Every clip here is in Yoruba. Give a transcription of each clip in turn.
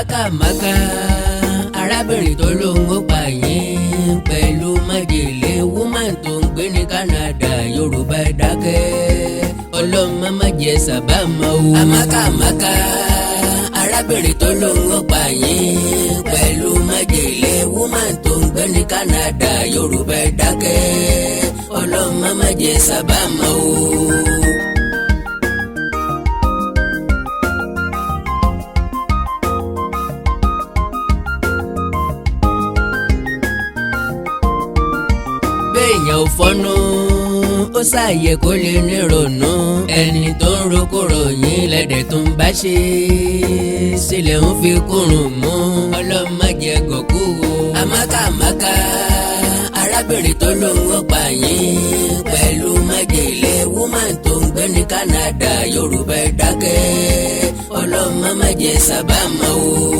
AMAKA arábìnrin tó lóun ó pa yín pẹ̀lú májèlé woman tó ń gbé ní Canada Yorùbá dákẹ́ ọlọ́mọ má jẹ́ sábà mọ́ o. AMAKA arábìnrin tó lóun ó pa yín pẹ̀lú májèlé woman tó ń gbé ní Canada Yorùbá dákẹ́ ọlọ́mọ má jẹ́ sábà mọ́ o. èèyàn ò fọ́nú ó ṣàyẹ kó lè nírònú ẹni tó ń rokòrò yín lẹ́dẹ̀ tó ń bá ṣe sílẹ̀ ń fi kúrùn mú ọlọ́mọdé gọ̀kú o. AMAKA arábìnrin tó lóun ó pa yín pẹ̀lú májèlé woman tó ń gbé ní Canada Yorùbá dákẹ́ ọlọ́mọdé sábà mọ́ o.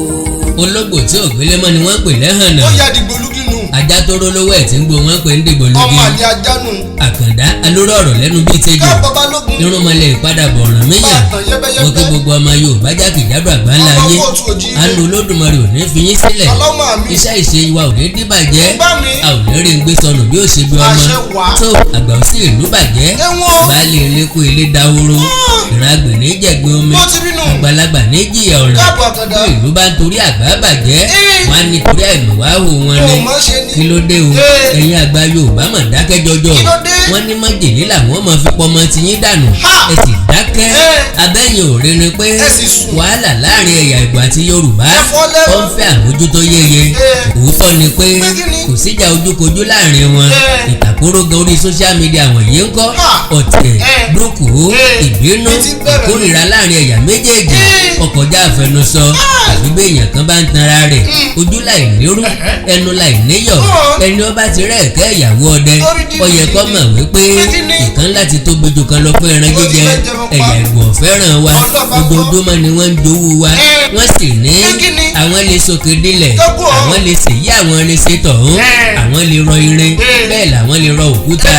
ológbò tí ò gbélé mọ́ ni wọ́n pè lẹ́hànà. ó yá dìgbòlugi nù. ajá tó rólówó ẹ̀ tí ń gbó wọ́n pè ń dìgbòlugi. ọmọ àlè ajá nù. Àkàndá alóró ọ̀rọ̀ lẹ́nu bíi tẹ́jọ́. káàbọ̀ balógun. irúnmọlẹ̀ ìpadàbọ̀ ọ̀ràn méyà. mo kí gbogbo ọmọ Yorùbá jákèjádò àgbáńlá ayé. àánú Olódùmarè ò ní fi yín sílẹ̀. iṣẹ́ ìṣe wa ò ní díbàjẹ́. a ò ní rí ń gbé sọnù bí ó ṣe bí ọmọ. tó àgbà ò sí ìlú bàjẹ́. baálé ilé kó ilé dahoro. ìràgbè ní jẹ̀gbẹ́ omi. àgbàlagbà ní jìyà ọ̀ràn. bí ìlú bá ń torí àgbà bàjẹ́ wọn á nítorí àìmọ̀wáhù wọn ni kí ló dé o ẹ̀yin àgbà Yorùbá mà dákẹ́ jọjọ wọn ní májèlé làwọn máa fi pọmọ tí yín dànù ẹ sì dákẹ́ abẹ́yìn ò rí ni pé wàhálà láàrin ẹ̀yà Ìgbò àti Yorùbá ó ń fẹ́ àmójútó yéye òótọ́ ni pé kò síjà ojúkojú láàrin wọn ìtàkùrọ̀gàn orí social media wọ̀nyí ń kọ́ ọ̀tẹ̀ burúkú ìbínú ìkórìíra láàrin ẹ̀yà méjèèjì ọkọjá àfẹnusọ àbí bẹ́ẹ̀ èèyàn kan bá ń tanra rẹ̀ ojú láì nírú ẹnu láì níyọ̀ ẹni ọba ti rẹ̀ ẹ̀kẹ́ ìyàwó ọdẹ ó yẹ kó mọ̀ wípé ìkan láti tóbi jù kan lọ fún ẹran jíjẹ ẹ̀yà Ìgbò fẹ́ràn wa ojoojúmọ́ ni wọ́n ń jowú wa wọ́n sì ní àwọn lè sókè dílẹ̀ àwọn lè ṣèyí àwọn lè ṣe tọ̀hún àwọn lè rọ irin bẹ́ẹ̀ làwọn lè rọ òkúta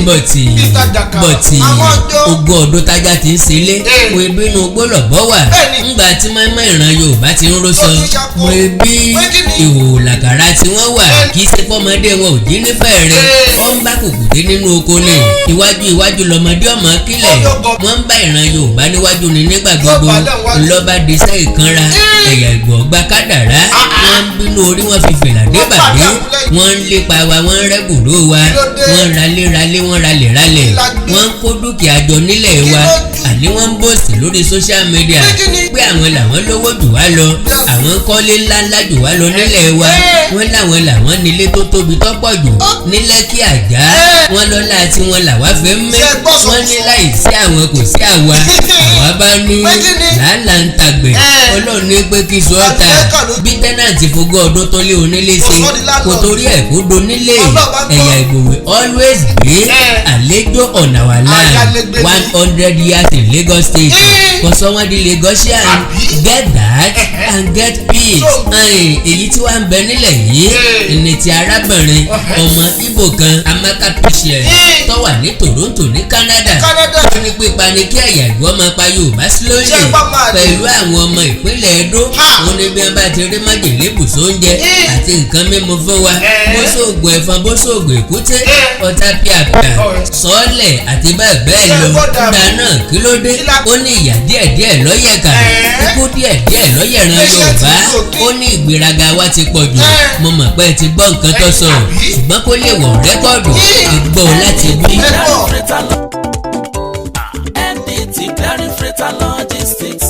bọ̀tì ogún ọdún tájà ti ń ṣẹlé wo ebínú gbólọ̀bọ́ wà ńgbà tí mọ́mọ́ ìran Yorùbá ti ń rọ́ṣọ wo ebí ìhò làkàrà tí wọ́n wà kì í ṣe pọ́mọdé wọn ò dín nífẹ̀ẹ́ rẹ̀ wọ́n ń bá kùkùté nínú oko ní iwájú lọmọdé ọmọ kílẹ̀ wọ́n ń bá ìran Yorùbá níwájú ní nígbà gbogbo ńlọ́ba dẹ́sẹ̀ ìkanra ẹ̀yà Ìgbò ọgbà kádàrá wọ́n ń bínú orí wọn fi fìlà dé bàdé wọ́n ń lépa wa wọ́n ń rẹ́gbòrò wa wọ́n ń ralé wọ́n ralẹ̀ wọ́n ń kó dúkìá jọ nílẹ̀ wa àní wọ́n ń bòsì lórí social media pé àwọn làwọn lówó jù wá lọ àwọn kọ́lé ńláńlá jù wá lọ nílẹ̀ wa wọ́n láwọn làwọn nílé tó tóbi tó pọ̀ jù ní Lẹ́kì Àjà wọ́n lọ́lá tí wọ́n làwa fẹ́ mẹ́ wọ́n ní láì sí àwọn kò sí àwa àwa bá ní làálà ń tàgbẹ̀ Ọlọ́run ní pé kí sọ ọ́ta bí tẹ́nàntì fogún ọdún tó lé onílé ṣe kò torí ẹ̀ kó do nílé ẹ̀yà Ìgbò always gbé àlejò on our land 100 years in Lagos State kò sọ wọ́n di Lagosian get that and get peace èyí tí wàá ń bẹ nílẹ̀ yìí ní ti arábìnrin ọmọ Ìgbò kan AMAKA patient tó wà ní Toronto ní Canada wọ́n ní pípa ní kí ẹ̀yà Ìgbò máa pa Yorùbá slowly pẹ̀lú àwọn ọmọ ìpínlẹ̀ Edo wọ́n ní bí wọ́n bá ti rí májèlé bùsọ̀ oúnjẹ àti nǹkan mímu fún wa bó sóògùn ẹ̀fọn bó sóògùn èkúté ọ̀tá pìàpìà sọ́ọ̀lẹ̀ àti bẹ́ẹ̀ bẹ́ẹ̀ lọ dáná kí ló dé ó ní ìyà díẹ̀díẹ̀ lọ́yẹ̀ká ikú díẹ̀díẹ̀ lọ́yẹ̀ran Yorùbá ó ní ìgbéraga wa ti pọ̀ jù mo mọ̀ pé ti gbọ́ nǹkan tó sọ ṣùgbọ́n kó lè wọ̀ rẹ́kọ̀dù ìgbọ́ láti bí. MDT Clearing Freight and Logistics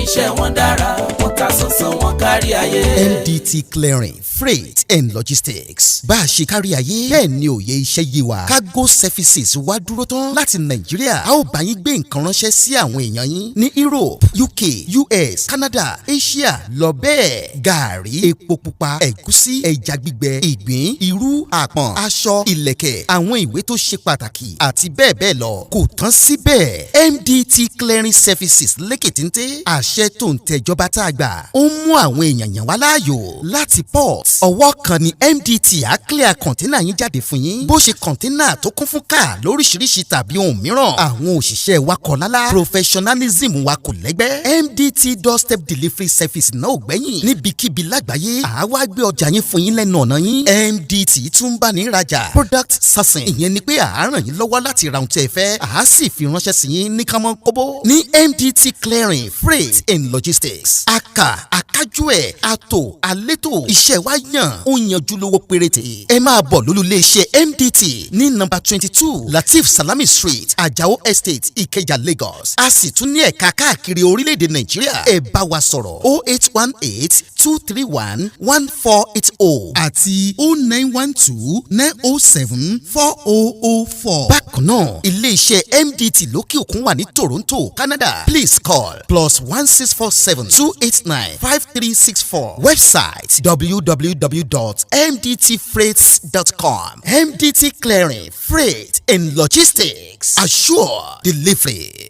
iṣẹ́ wọn dára wọ́n ta sánsan wọn kárí ayé. MDT Clearing Freight and Logistics bá a ṣe kárí ayé bẹ́ẹ̀ ni òye iṣẹ́ yé wa cargo services wá dúró tán láti Nàìjíríà a ó bá yín gbé nǹkan ránṣẹ́ sí àwọn èèyàn yín ní Europe UK US Canada Asia lọ bẹ́ẹ̀ gàárì epo pupa ẹ̀gúsí ẹja gbígbẹ ìgbín irú àpọ̀n aṣọ ìlẹ̀kẹ̀ àwọn ìwé tó ṣe pàtàkì àti bẹ́ẹ̀ bẹ́ẹ̀ lọ kò tán síbẹ̀ MDT Clearing Services lékè téńté àṣẹ tó ń tẹjọba tá a gbà ó ń mú àwọn èèyàn yàn wá láàyò láti port ọwọ́ kan ni MDT á clear kọ̀ńténà yín jáde fún yín bó ṣe kọ̀ńténà tó kún fún káà lóríṣiríṣi tàbí ohun mìíràn àwọn òṣìṣẹ́ wa kọ̀ lálá professionalism wa kò lẹ́gbẹ́ MDT doorstep delivery service náà ò gbẹ́yìn níbikíbi lágbàáyé àwa gbé ọjà yín fún yín lẹ́nu ọ̀nà yín MDT tún bá ní ìrajà product sourcing ìyẹn ni pé à ń ràn yín lọ́wọ́ láti ra ohun tí ẹ fẹ́ à á sì fi ránṣẹ́ sí yín ní kánmọ́ kóbó ní MDT clearing freight and logistics akájú ẹ̀ àtò àlétò iṣẹ́ wa yàn ó yanjú lówó péréte ẹ máa bọ̀ lólulẹ̀ iṣẹ́ MDT ní nọ́mbà 22 Latif Salami Street Ajao Estate Ikeja Lagos a sì tún ní ẹ̀ka káàkiri orílẹ̀-èdè Nàìjíríà ẹ bá wa sọ̀rọ̀ 08182311480 àti 0912-907-4004. bákan náà ilé-iṣẹ́ MDT lókè òkun wà ní Toronto Canada please call +16472895364 website www.mdtfreights.com. MDT Clearing Freight and Logistics assure delivery.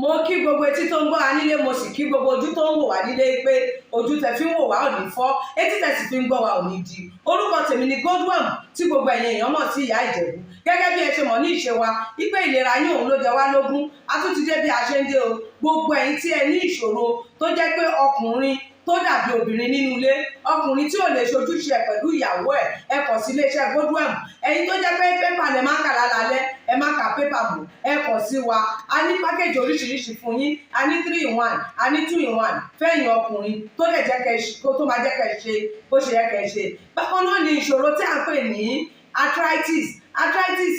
mo kí gbogbo etí tó ń gbọ́ wa nílé mo sì kí gbogbo ojú tó ń wò wá nílé pé ojú tẹ fi ń wò wá ò ní fọ́ etí tẹ sì fi ń gbọ́ wa ò ní di orúkọ tèmi ni Godwin tí gbogbo ẹ̀yin èèyàn mọ̀ sí ìyá Ìjẹ̀bú gẹ́gẹ́ bí ẹ ṣe mọ̀ ní ìṣe wa wípé ìlera yín òun ló jẹ wá lógún a tún ti dé bí a ṣe ń dé o gbogbo ẹ̀yin tí ẹ ní ìṣòro tó jẹ́ pé ọkùnrin tó dàbí obìnrin nínú ilé ọkùnrin tí ò lè ṣojúṣe pẹ̀lú ìyàwó ẹ kọ̀ sí iléeṣẹ́ Godwin ẹ̀yin tó jẹ́ pé pépà lẹ máa kà lálálẹ́ ẹ má ka pépà bò ẹ kọ̀ sí wa a ní pákéjì oríṣiríṣi fún yín a ní 3-in-1 a ní 2-in-1 fẹ́yìn ọkùnrin tó lè jẹ́ kẹ́ tó máa jẹ́ kẹ́ ṣe bó ṣe yẹ kẹ́ ṣe bákan náà ni ìṣòro tí a ń pè ní arthritis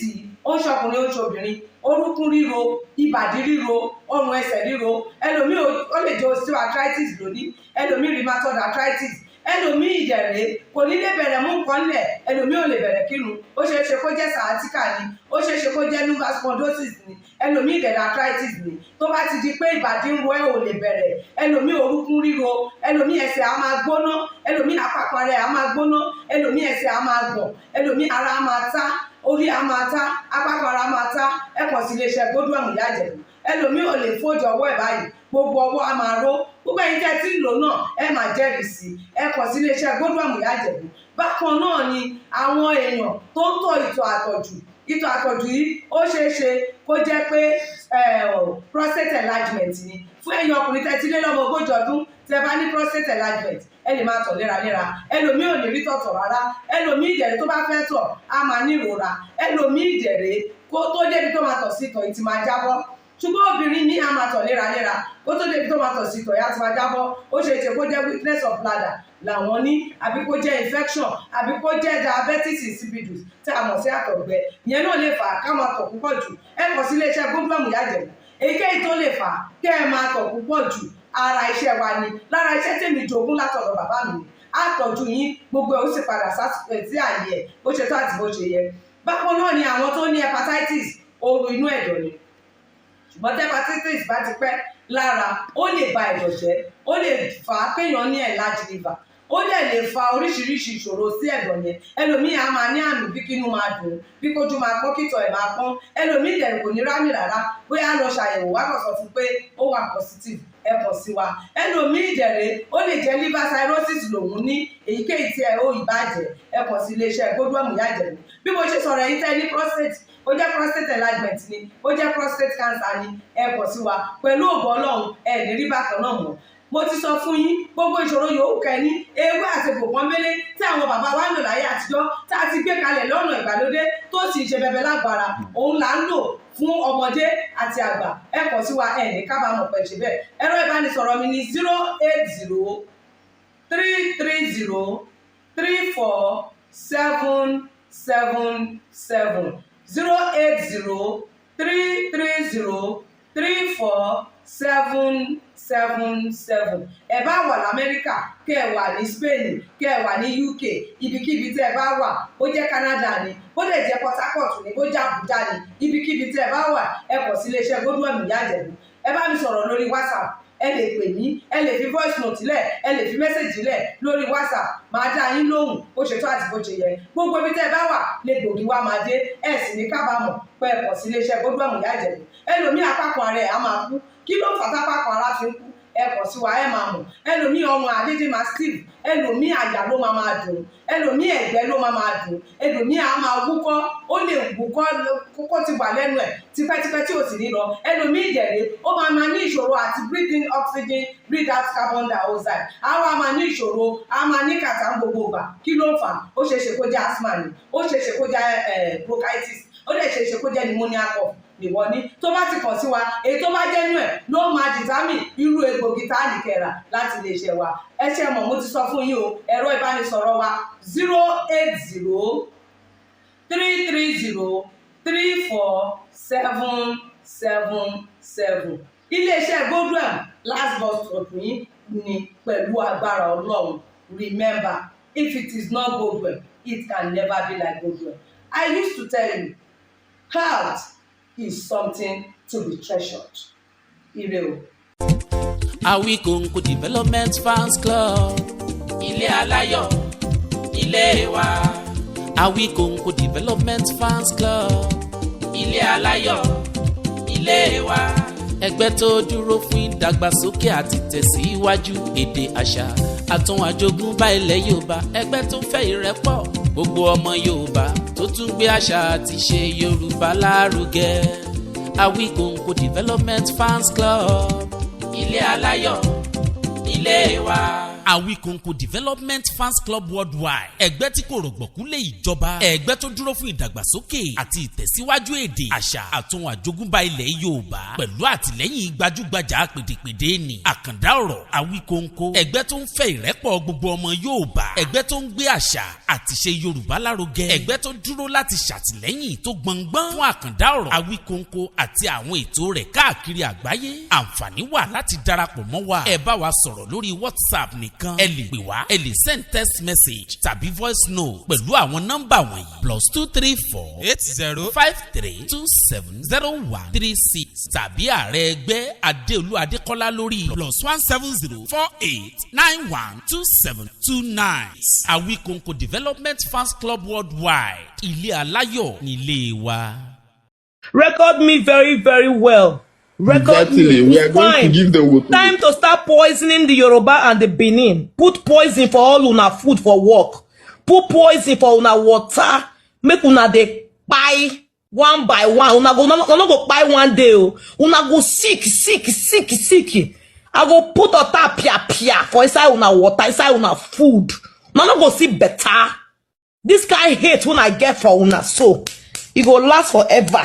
yìí ó ń ṣọkùnrin ó ń ṣobìnrin orúnkún ríro ìbàdí ríro ọrùn ẹsẹ̀ ríro ẹlòmíì ó lè jẹ́ osteoarthritis lónìí ẹlòmíì rheumatoid arthritis ẹlòmíì ìdẹ̀rẹ̀ kò ní lè bẹ̀rẹ̀ mú nǹkan lẹ̀ ẹlòmíì ò lè bẹ̀rẹ̀ kírun ó ṣeé ṣe kó jẹ́ sciatica ni ó ṣeé ṣe kó jẹ́ lumbar spondylosis ni ẹlòmíì ìdẹ̀rẹ̀ arthritis ni tó bá ti di pé ìbàdí ń wọ́ ẹ̀ ò lè bẹ̀rẹ̀ ẹlòmíì orúnkún ríro ẹlòmíì ẹsẹ̀ á máa gbóná ẹlòmíì àpapọ̀ rẹ̀ á máa gbóná ẹlòmíì ẹsẹ̀ á máa gbọ̀n ẹlòmíì ara á máa tá orí á máa tá apákan ara máa tá ẹ kàn sí iléeṣẹ́ Godwin ìyá Ìjẹ̀bú ẹlòmíì ò lè fojú ọwọ́ ẹ̀ báyìí gbogbo ọwọ́ á máa ró gbogbo ẹ̀yin tẹ́ tí ń lò náà ẹ máa jẹ́rìí sí ẹ kàn sí iléeṣẹ́ Godwin ìyá Ìjẹ̀bú bákan náà ni àwọn èèyàn tó ń tọ̀ ìtọ̀ àtọ̀jù yìí ó ṣeé ṣe kó jẹ́ pé prostate enlargement ni fún ẹ̀yin ọkùnrin tẹ́ ti lé lọ́mọ 40 ọdún tẹ́ bá ní prostate enlargement ẹ lè máa tọ̀ léraléra ẹlòmíì ò ní rí tọ̀tọ̀ rárá ẹlòmíì ìdẹ̀rẹ̀ tó bá fẹ́ tọ̀ á máa ní ìrora ẹlòmíì ìdẹ̀rẹ̀ kó tó débi tó máa tọ̀ sí tọ̀ ìtì máa jábọ́ ṣùgbọ́n obìnrin ní á máa tọ̀ léraléra kó tó débi tó máa tọ̀ sí tọ̀ ìyá ti máa jábọ́ ó ṣe é ṣe kó jẹ́ weakness of bladder làwọn ní àbí kó jẹ́ infection àbí kó jẹ́ diabetes insipidus tí a mọ̀ sí àtọ̀gbẹ ìyẹn náà lè fà á ká máa tọ̀ púpọ̀ jù ẹ kàn sí iléeṣẹ́ Godwin ìyá Ìjẹ̀bú èyíkéyìí tó lè fà á kẹ́ ẹ máa tọ̀ púpọ̀ jù ara iṣẹ́ wa ni lára iṣẹ́ tèmi jogún látọ̀dọ̀ bàbá mi àtọ̀jú yín gbogbo ẹ̀ ó sì padà sí àyè ẹ̀ bó ṣe tó àti bó ṣe yẹ bákan náà ni àwọn tó ní hepatitis ooru inú ẹ̀dọ̀ ni ṣùgbọ́n tí hepatitis bá ti pẹ́ lára ó lè ba ẹ̀dọ̀ jẹ́ ó lè fà á kéèyàn ní enlarged liver ó dẹ̀ lè fa oríṣiríṣi ìṣòro sí ẹ̀dọ̀ yẹn ẹlòmíì á máa ní àmì bí kínú máa dùn bí kójú máa pọ́n kítọ̀ ẹ̀ máa pọ́n ẹlòmíì dẹ̀ kò ní rámì rárá bóyá lọ ṣàyẹ̀wò wá kàn sọ fún pé ó wà positive ẹ kàn sí wa ẹlòmíì dẹ̀rẹ̀ ó lè jẹ́ liver cirrhosis lòun ní èyíkéyìí tí ẹ ó ìbàjẹ́ ẹ kàn sí iléeṣẹ́ Godwin ìyá Ìjẹ̀bú bí mo ṣe sọ̀rọ̀ ẹ̀yin tẹ́ ní prostate ó jẹ́ prostate enlargement ni ó jẹ́ prostate cancer ni ẹ kàn sí wa pẹ̀lú ògo Ọlọ́run ẹ ní rí bákan náà mọ́ mo ti sọ fún yín gbogbo ìṣòro yòówù kẹ́ni ewé àti pòpọ́nbélé tí àwọn bàbá wa ń lò láyé àtijọ́ tá a ti gbé kalẹ̀ lọ́nà ìgbàlódé tó sì ṣe bẹbẹ lágbára òun là ń lò fún ọmọdé àti àgbà ẹ kàn sí wa ẹ ní kábàámọ̀ pẹ̀ ṣe bẹ́ẹ̀ ẹ̀rọ ìbánisọ̀rọ̀ mi ni 08033034777 08033034777 ẹ bá wà lamẹ́ríkà kẹ́ ẹ wà ní Spain kẹ́ ẹ wà ní UK ibikíbi tẹ́ ẹ bá wà ó jẹ́ Canada ni ó lè jẹ́ Port Harcourt ni ó jẹ́ Abuja ni ibikíbi tẹ́ ẹ bá wà ẹ kàn sí iléeṣẹ́ Godwin ìyá Ìjẹ̀bú ẹ bá mi sọ̀rọ̀ lórí WhatsApp ẹ lè pè mí ẹ lè fi voice note lẹ̀ ẹ lè fi message lẹ̀ lórí WhatsApp máa dá yín lóhùn bó ṣe tó àti bó ṣe yẹ gbogbo ibi tẹ́ ẹ bá wà lè gbòógì wá máa dé ẹ sì ní kábàámọ̀ pé ẹ kàn sí iléeṣẹ́ Godwin ìyá Ìjẹ̀bú ẹlòmíì apákan ara ẹ̀ á máa kú kí ló ń fà tápákan ara fi ń kú ẹ kọ̀ sí wa ẹ máa mọ̀ ẹlòmíì ọrùn àdédé máa sleep ẹlòmíì àyà ló máa dùn ẹlòmíì ẹ̀gbẹ́ ló máa dùn ẹlòmíì á máa wúkọ́ ó lè wúkọ́ kókó ti wà lẹ́nu ẹ̀ tipẹ́tipẹ́ tí ò sì ní lọ ẹlòmíì ìjẹ̀lẹ̀ ó máa ní ìṣòro àti breathe in oxygen breathe out carbon dioxide àwa máa ní ìṣòro á máa ní kàtà gbogbo ìgbà kí ló ń fà ó ṣeéṣe kó jẹ́ asthma ni ó ṣeéṣe kó jẹ́ bronchitis ó lè ṣeéṣe kó jẹ́ pneumonia cough ìwọ ní tó bá ti kàn sí wa èyí tó bá jẹ́ nú ẹ̀ ló máa dìtámì irú egbògi tá a lè kẹ̀rà láti lè ṣe wa ẹ ṣe mọ̀ mo ti sọ fún yín o ẹ̀rọ ìbánisọ̀rọ̀ wa 080347777 iléeṣẹ́ Godwin last bus stop yín ni pẹ̀lú agbára Ọlọ́run remember if it is not Godwin it can never be like Godwin. I used to tell you health is something to be treasured. Ire o. Awíkonko Development Fans Club. Ilé aláyọ̀, ilé wa. Awíkonko Development Fans Club. Ilé aláyọ̀, ilé wa. Ẹgbẹ́ tó dúró fún ìdàgbàsókè àti tẹ̀síwájú èdè àṣà àtún àjogúnbá ilẹ̀ Yorùbá. Ẹgbẹ́ tó fẹ́ ìrẹ́pọ̀ gbogbo ọmọ Yorùbá tó tún gbé àṣà àti ṣe Yorùbá lárugẹ. Awíkonko Development Fans Club. Ilé aláyọ̀, ilé wa. Awíkonko Development Fans Club Worldwide. Ẹgbẹ́ tí kò rọ̀gbọ̀kú lé ìjọba. Ẹgbẹ́ tó dúró fún ìdàgbàsókè àti ìtẹ̀síwájú èdè, àṣà àtún àjogúnbá ilẹ̀ Yorùbá. Pẹ̀lú àtìlẹ́yìn gbajúgbajà pèdèpèdè ni Àkàndá ọ̀rọ̀ Awíkonko. Ẹgbẹ́ tó ń fẹ́ ìrẹ́pọ̀ gbogbo ọmọ Yorùbá. Ẹgbẹ́ tó ń gbé àṣà àti ṣe Yorùbá lárugẹ. Ẹgbẹ́ tó dúró láti ṣàtìlẹ́yìn tó gbọ̀ngbọ́n fún Àkàndá ọ̀rọ̀ Awíkonko àti àwọn ètò rẹ̀ káàkiri àgbáyé. Àǹfààní wà láti darapọ̀ mọ́ wa. Ẹ bá wa sọ̀rọ̀ lórí WhatsApp nìkan. Ẹ lè pè wá, ẹ lè send text message tàbí voice note pẹ̀lú àwọn nọ́mbà wọ̀nyí +234 8053270136 tàbí ààrẹ ẹgbẹ́ Adéolú Adékọ́lá lórí +17048912729. Awíkonko Development Fans Club Worldwide. Ilé aláyọ̀ nílé wa. Record me very, very well. Record exactly. We are going to give them time to start poisoning the Yoruba and the Benin. Put poison for all una food for work. Put poison for una water. Make una dey buy one by one. Una go buy one day. Una go sick. I go put ota pia for inside una water, inside una food. Una no go see better. This kind of hate when I get for una so it go last forever.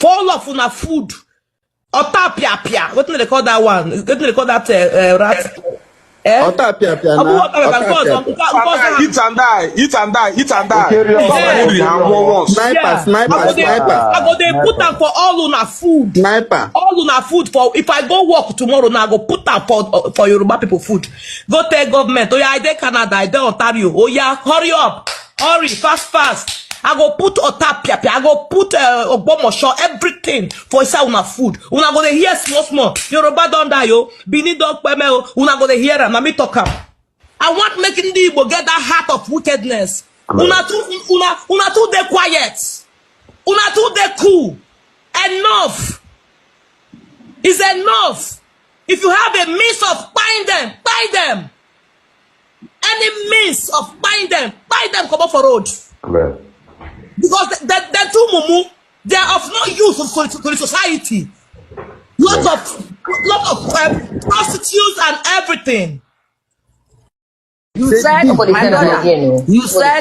Fall off una food. Ota pia. What do they call that one? What do they call that rat? Ota pia na. Eat and die. Sniper. I go dey put am for all una food. Sniper. All una food for if I go work tomorrow now I go put am for Yoruba people food. Go tell government. Oh yeah, I dey Canada, I dey Ontario. Oh yeah, hurry up. Hurry, fast. I go put otapia, I go put Ogbomosho, everything for inside una food. Una go dey hear small. Yoruba don die yo, Benin don peme yo. Una go dey hear am. Na me talk am. I want making the Igbo get that heart of wickedness. Una too dey quiet. Una too dey cool. Enough. Is enough. If you have a means of buying them, buy them. Any means of buying them, come up for road. Amen. Because the two mumu, they are of no use to the society. Lot of prostitutes and everything. You said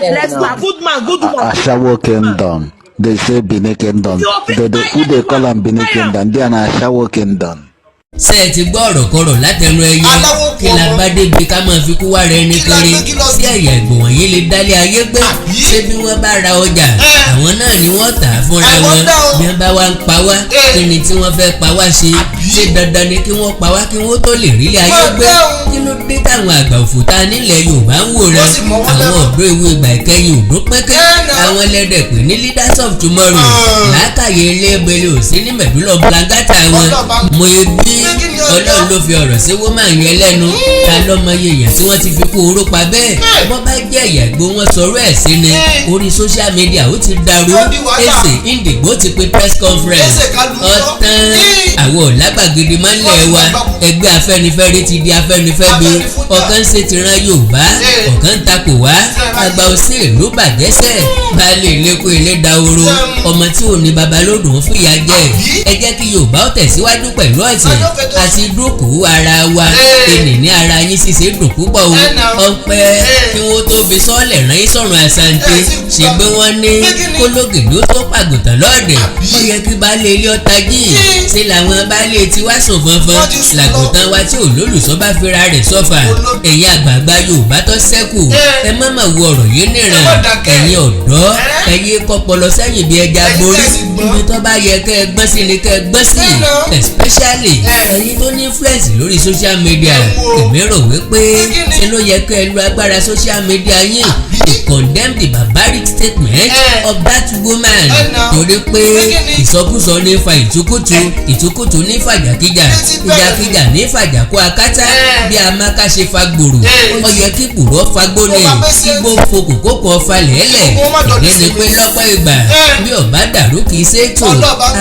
let's have good man. Ashawo Kingdom. They say Benin Kingdom. Who they call them Benin Kingdom? They are Ashawo Kingdom. ṣé ẹ ti gbọ́ ọ̀rọ̀ kọ̀rọ̀ látẹnu ẹyẹ kí la bá débi ká máa fi kú wá rẹ ní kiri sí ẹ̀yà ìgbò wọ̀nyí lè dálé ayé gbé ṣé bí wọ́n bá ra ọjà àwọn náà ni wọ́n tà á fúnra wọn bí wọ́n bá wá ń pa wá kí ni tí wọ́n fẹ́ pa wá ṣe ṣé dandan ni kí wọ́n pa wá kí wọ́n tó lè rílé ayé gbé kí ló dé táwọn àgbà òfúta nílẹ̀ Yorùbá ń wòran àwọn ọ̀dọ́ ìwé ìgbà ìkẹyìn òdó pẹ́kẹ́ àwọn ẹlẹ́dẹ̀ pè ní leaders of tomorrow làákàyè ilé ebele ò sí ní mẹ̀dúlọ̀ blangata wọn mo ebi Ọlọ́run ló fi ọ̀rọ̀ sí woman yẹn lẹ́nu ta lọ́mọye èèyàn tí wọ́n ti fi kú oró pa bẹ́ẹ̀ wọ́n bá jẹ́ ìyàgbó wọn sọ̀rọ̀ ẹ̀ sí ni orí social media ó ti dàrú èsì Indigo ti pe press conference ọ̀tán àwọn ọ̀làgbàgede máa ń lẹ̀ wa ẹgbẹ́ Afẹ́nifẹ́re ti di Afẹ́nifẹ́be ọ̀kan ń ṣe tìran Yorùbá ọ̀kan ń takò wá àgbà òṣèlú bàjẹ́sẹ̀ baálé ìlẹ́kọ̀ọ́ ilé dahoro ọmọ tí ò ní baba lódùn fìyà jẹ ẹ jẹ́ kí Yorùbá ó tẹ̀síwájú pẹ̀lú ọ̀tẹ̀ àti dúkùú ara wa ẹnì ní ara yín ṣiṣẹ́ dùn púpọ̀ o ọpẹ́ kí wọ́n tó fi sọ́ọ̀lẹ̀ rán yín sọ̀rọ̀ àṣàǹtẹ̀ ṣe pé wọ́n ní kólógèdè ó tó pàgùntàn lọ́ọ̀dẹ̀ ó yẹ kí baálé ilé ọ̀tá yìí ṣe làwọn baálé tiwa sùn fọnfọn làgùntàn wa tí olólùsọ bá fira rẹ̀ sọ́fà ẹ̀yin àgbààgbà Yorùbá tó ṣẹ́kù ẹ má mà wo ọ̀rọ̀ yìí nìran ẹ̀yin ọ̀dọ́ ẹ̀yin kọpọlọ sẹ́yìn bí ẹja borí ibi tó bá yẹ kẹ́ ẹ gbọ́n sí ni kẹ́ ẹ gbọ́n sí especially ẹ̀yin tó ní influence lórí social media èmi rò wípé ṣe ló yẹ kẹ́ ẹ lu agbára social media yín to condemn the barbaric statement of that woman torí pé ìsọkúsọ ní fa ìtukùtù ní fàjàkíjà ìjàkíjà ní fàjàkú akátá bí AMAKA ṣe fa gbòòrò ó yẹ kí gbòòrò fagbó ni kí gbó fokùn kókò falẹ̀ẹ́lẹ̀ ìyẹn ni pé lọ́pọ̀ ìgbà bí ọ̀bá dàrú kì í ṣètò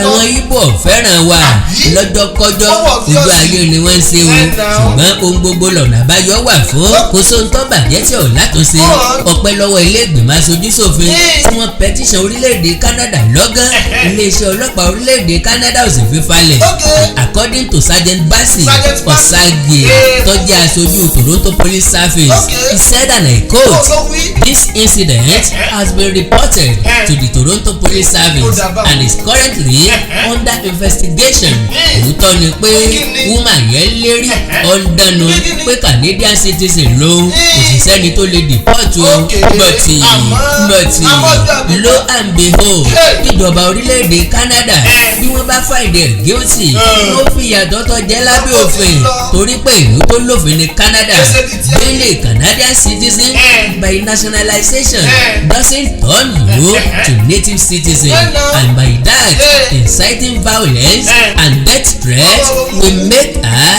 àwọn Ìgbò fẹ́ràn wa lọ́jọ́kọ́jọ́ ojú ayé ni wọ́n ń ṣe o ṣùgbọ́n ohun gbogbo lọ́nà àbáyọ wà fún kò sóhun tó bàjẹ́ tí ò látúnṣe ọpẹ́ lọ́wọ́ ilé ìgbìmọ̀ aṣojúṣòfin tí wọ́n pẹtíṣàn orílẹ̀-èdè Canada lọ́gán iléeṣẹ́ ọlọ́pàá orílẹ̀-èdè Canada ò sì fi falẹ̀ according to Sergeant Bassey Osage tó jẹ́ aṣojú Toronto Police Service he said and I quote this incident has been reported to the Toronto Police Service and is currently under investigation. òótọ́ ni pé woman yẹn lérí ọ̀ndànù pé Canadian citizen ló òṣìṣẹ́ ni tó lè deport o but lo and behold ìjọba orílẹ̀-èdè Canada bí wọ́n bá find them guilty ó fi ìyàtọ̀ tó jẹ́ lábẹ́ òfin torí pé ìlú tó lófin ní Canada being a Canadian citizen by nationalization doesn't turn you to native citizen and by that inciting violence and death threat will make her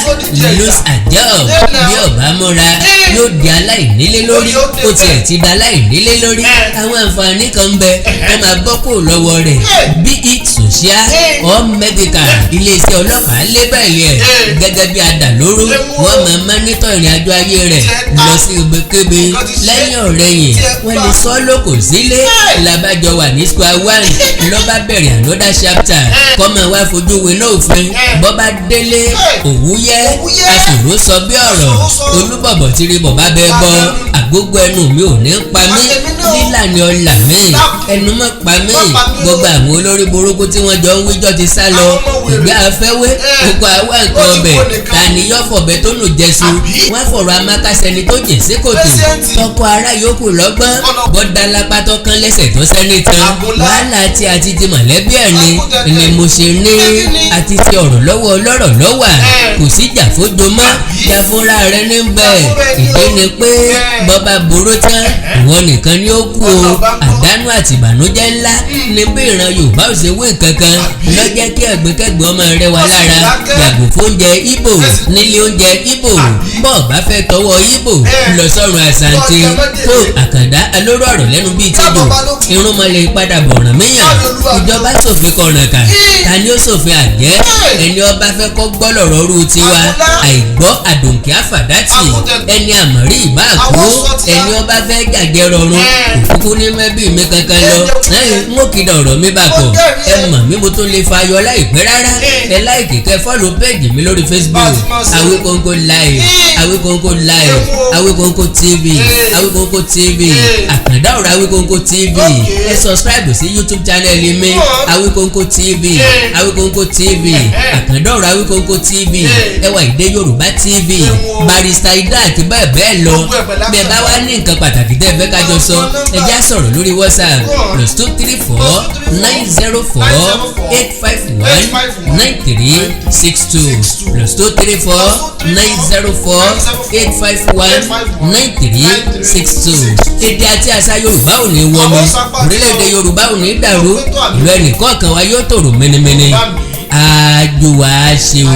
lose her job bí ọba mọ́ra yóò di aláìnílé lórí ó tiẹ̀ ti da aláìnílé lórí àwọn àǹfààní kan ń bẹ ẹ máa bọ́ kó lọ́wọ́ rẹ̀ be it social or medical iléeṣẹ́ ọlọ́pàá lébẹ̀lì ẹ̀ gẹ́gẹ́ bí adàlóró wọ́n máa mánítọ̀ ìrìn àjò ayé rẹ̀ lọ sí ibikíbi lẹ́yìn ọ̀rẹ́yìn wọ́n lè sọ lóko sílé làbájọ wà ní square one lọ́ba bẹ̀rẹ̀ another chapter kọ́mọ wá fojú winá òfin bọ́ba délé òwúyẹ́ àṣòro sọ bí ọ̀rọ̀ olúbọ̀bọ̀ tí rí bọ̀bá bẹ́ẹ̀ bọ́ àgbógbó ẹnu mi ò ní pa mí lílà ni ọ̀là mi ẹnu mọ́ pa mí gbogbo àwọn olórí burúkú tí wọ́n jọ ń wíjọ́ ti sá lọ ìgbé afẹ́wé gbogbo àwa nǹkan ọbẹ̀ tani yọ fọ̀bẹ tó nù jẹ́sù wọ́n fọ̀rọ̀ AMAKA sẹ́ni tó jìn sí kòtò tọkọ ara yòókù lọ́gbọ́n bọ́dá lápá tó kán lẹ́sẹ̀ tó sẹ́ni tán wàhálà àti ti mọ̀lẹ́bí ẹ̀ ni mo ṣe ní àti ti ọ̀rọ̀ lọ́wọ́ ọlọ́rọ̀ lọ́wà kò sí jàfójó mọ́ jàfúnra rẹ ní bẹ́ẹ̀ ìdí ni pé bọ́ba boró tán ìwọ nìkan ni ó kú o àdánù àti ìbànújẹ́ ńlá ni bí ìran Yorùbá ò ṣe wé kankan lọ́jẹ́ kí ẹgbẹ́kẹ́gbẹ́ ọmọ rẹ wà lára yàgò fóúnjẹ Ìgbò nílé oúnjẹ Ìgbò bọ́ọ̀ bá fẹ́ tọwọ́ Ìgbò lọ sọ́run àṣàǹtì tó Àkàndá alóró ọ̀rọ̀ lẹ́nu bíi tìjọ irúnmọlẹ̀ padà bọ̀ràn míyàn ìjọba ṣòfin kọ̀ràn kà ta ni ó ṣòfin àjẹ́ ẹni ọba fẹ́ kọ́ gbọ́ lọ̀rọ̀ rú tiwa àìgbọ́ àdòǹkẹ́ àfàdátì ẹni àmọ̀rí ìbá àkó ẹni ọba fẹ́ jàjẹ́ rọrùn òkúkú ní mẹ́bí mi kankan lọ ń ó kìdà ọ̀rọ̀ mi bá kọ̀ ẹ mọ̀ mí mo tún lè fa ayọ̀ láìpẹ́ rárá ẹ láìkì kẹ́ fọ́lù péèjì mi lórí Facebook Awíkonko live Awíkonko live Awíkonko TV Awíkonko TV Àkàndá ọ̀rọ̀ Awíkonko TV ẹ subscribe sí YouTube channel mi Awíkonko TV Awíkonko TV Àkàndá ọ̀rọ̀ Awíkonko TV ẹwà ìdè Yorùbá TV Barrister Ida àti bẹ́ẹ̀ bẹ́ẹ̀ lọ bí ẹ bá wá ní nǹkan pàtàkì tẹ́ ẹ fẹ́ kájọ sọ ẹ já sọ̀rọ̀ lórí WhatsApp +234 904 851 9362 +234 904 851 9362. èdè àti àṣà Yorùbá ò ní wọmi orílẹ̀-èdè Yorùbá ò ní dàrú ìlú ẹnìkọ̀ọ̀kan wa yóò tòrò mẹ́nẹ́mẹ́nẹ́ àjò wa ṣe o.